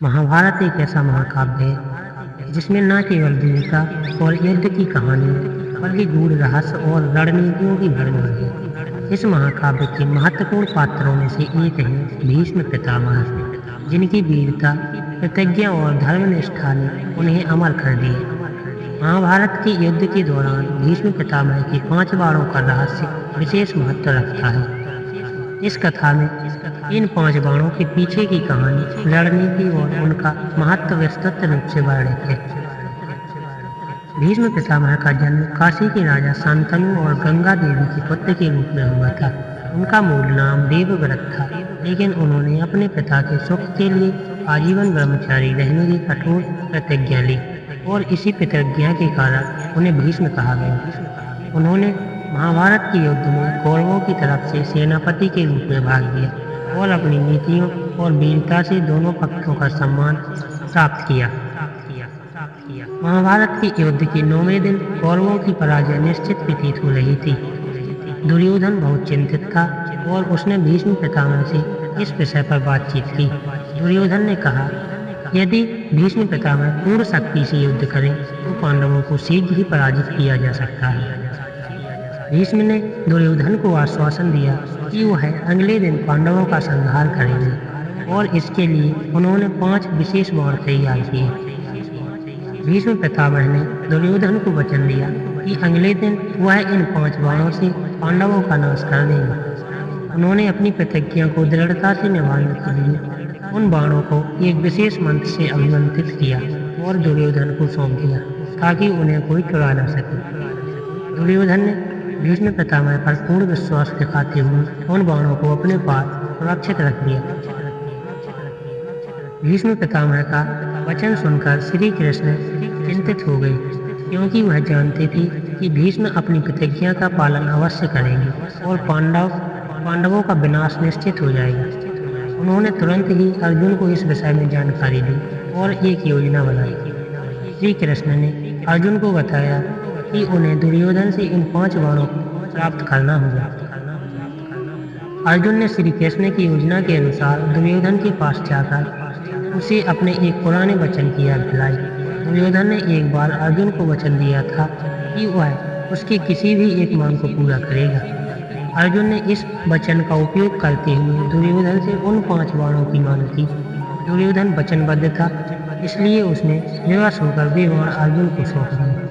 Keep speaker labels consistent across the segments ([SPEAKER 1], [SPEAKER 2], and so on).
[SPEAKER 1] महाभारत एक ऐसा महाकाव्य है जिसमें न केवल वीरता और युद्ध की कहानी बल्कि गूढ़ रहस्य और रणनीतियों की भरमार है। इस महाकाव्य के महत्वपूर्ण पात्रों में से एक है भीष्म पितामह, जिनकी वीरता, प्रतिज्ञा और धर्मनिष्ठा ने उन्हें अमर कर दिया। महाभारत के युद्ध के दौरान भीष्म पितामह के 5 बाणों का रहस्य विशेष महत्व रखता है। इस कथा में इन 5 बाणों के पीछे की कहानी, रणनीति और उनका महत्व विस्तृत रूप से वर्णित है। भीष्म पितामह का जन्म काशी के राजा शांतनु और गंगा देवी के पुत्र के रूप में हुआ था। उनका मूल नाम देवव्रत था, लेकिन उन्होंने अपने पिता के सुख के लिए आजीवन ब्रह्मचारी रहने की कठोर प्रतिज्ञा ली और इसी प्रतिज्ञा के कारण उन्हें भीष्म कहा गया। उन्होंने महाभारत के युद्ध में कौरवों की तरफ से सेनापति के रूप में भाग लिया और अपनी नीतियों और वीरता से दोनों पक्षों का सम्मान प्राप्त किया। महाभारत के युद्ध के 9वें दिन कौरवों की पराजय निश्चित प्रतीत हो रही थी। दुर्योधन बहुत चिंतित था और उसने भीष्म पितामह से इस विषय पर बातचीत की। दुर्योधन ने कहा, यदि भीष्म पितामह पूर्ण शक्ति से युद्ध करें तो पांडवों को शीघ्र ही पराजित किया जा सकता है। भीष्म ने दुर्योधन को आश्वासन दिया कि वह अगले दिन पांडवों का संहार करेंगे और इसके लिए उन्होंने 5 विशेष बाण तैयार किए। भीष्म पितामह ने दुर्योधन को वचन दिया कि अगले दिन वह इन 5 बाणों से पांडवों का नाश कर देंगे। उन्होंने अपनी प्रतिज्ञा को दृढ़ता से निभाने के लिए उन बाणों को एक विशेष मंत्र से अभिमंत्रित किया और दुर्योधन को सौंप दिया ताकि उन्हें कोई चुरा न सके। दुर्योधन ने भीष्म पितामह पर पूर्ण विश्वास दिखाते हुए उन बाणों को अपने पास सुरक्षित रख दिया। भीष्म पितामह का वचन सुनकर श्री कृष्ण चिंतित हो गए, क्योंकि वह जानते थे कि भीष्म अपनी प्रतिज्ञा का पालन अवश्य करेंगे और पांडवों का विनाश निश्चित हो जाएगा। उन्होंने तुरंत ही अर्जुन को इस विषय में जानकारी दी और एक योजना बनाई। श्री कृष्ण ने अर्जुन को बताया कि उन्हें दुर्योधन से इन 5 बाणों को प्राप्त करना होगा। अर्जुन ने श्री कृष्ण की योजना के अनुसार दुर्योधन के पास जाकर उसे अपने एक पुराने वचन की याद दिलाई। दुर्योधन ने एक बार अर्जुन को वचन दिया था कि वह उसके किसी भी एक मांग को पूरा करेगा। अर्जुन ने इस वचन का उपयोग करते हुए दुर्योधन से उन 5 बाणों की मांग की। दुर्योधन वचनबद्ध था, इसलिए उसने विवश होकर वे बाण अर्जुन को सौंप दिए।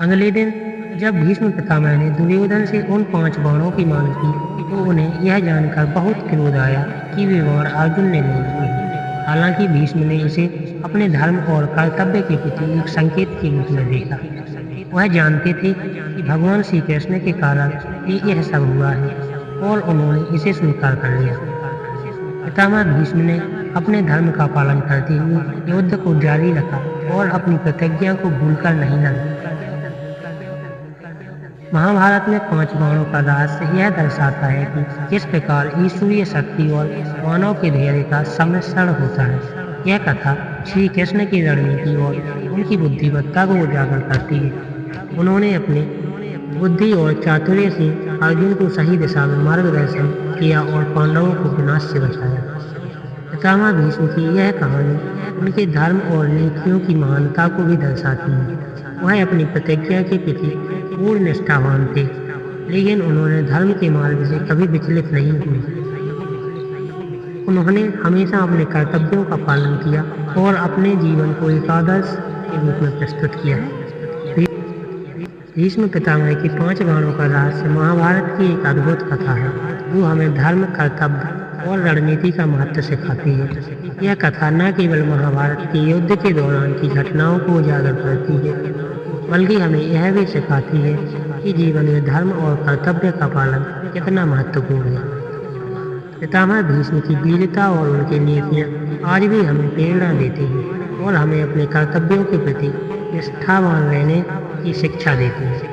[SPEAKER 1] अगले दिन जब भीष्म पितामह ने दुर्योधन से उन 5 बाणों की मांग की तो उन्हें यह जानकर बहुत क्रोध आया कि वे बाण अर्जुन ने ले लिए। हालांकि भीष्म ने इसे अपने धर्म और कर्तव्य के प्रति एक संकेत के रूप में देखा। वह जानते थे कि भगवान श्री कृष्ण के कारण ही यह सब हुआ है और उन्होंने इसे स्वीकार कर लिया। पितामह भीष्म ने अपने धर्म का पालन करते हुए युद्ध को जारी रखा और अपनी प्रतिज्ञा को भूलकर नहीं लड़ा। महाभारत में 5 बाणों का रहस्य यह दर्शाता है कि किस प्रकार ईश्वरीय शक्ति और मानव के धैर्य का सम्मिश्रण होता है। यह कथा श्री कृष्ण की रणनीति और उनकी बुद्धिमत्ता को उजागर करती है। उन्होंने अपने बुद्धि और चातुर्य से अर्जुन को सही दिशा में मार्गदर्शन किया और पांडवों को विनाश से बचाया। पितामह भीष्म की यह कहानी उनके धर्म और नीतियों की महानता को भी दर्शाती है। वह अपनी प्रतिज्ञा के प्रति पूर्ण निष्ठावान थे, लेकिन उन्होंने धर्म के मार्ग से कभी विचलित नहीं हुए। उन्होंने हमेशा अपने कर्तव्यों का पालन किया और अपने जीवन को एक आदर्श के रूप में प्रस्तुत किया। भीष्म पितामह की 5 बाणों का रहस्य महाभारत की एक अद्भुत कथा है जो हमें धर्म, कर्तव्य और रणनीति का महत्व सिखाती है। यह कथा न केवल महाभारत के युद्ध के दौरान की घटनाओं को उजागर करती है, बल्कि हमें यह भी सिखाती है कि जीवन में धर्म और कर्तव्य का पालन कितना महत्वपूर्ण है। पितामह भीष्म की वीरता और उनकी नीतियाँ आज भी हमें प्रेरणा देती हैं और हमें अपने कर्तव्यों के प्रति निष्ठावान रहने की शिक्षा देती हैं।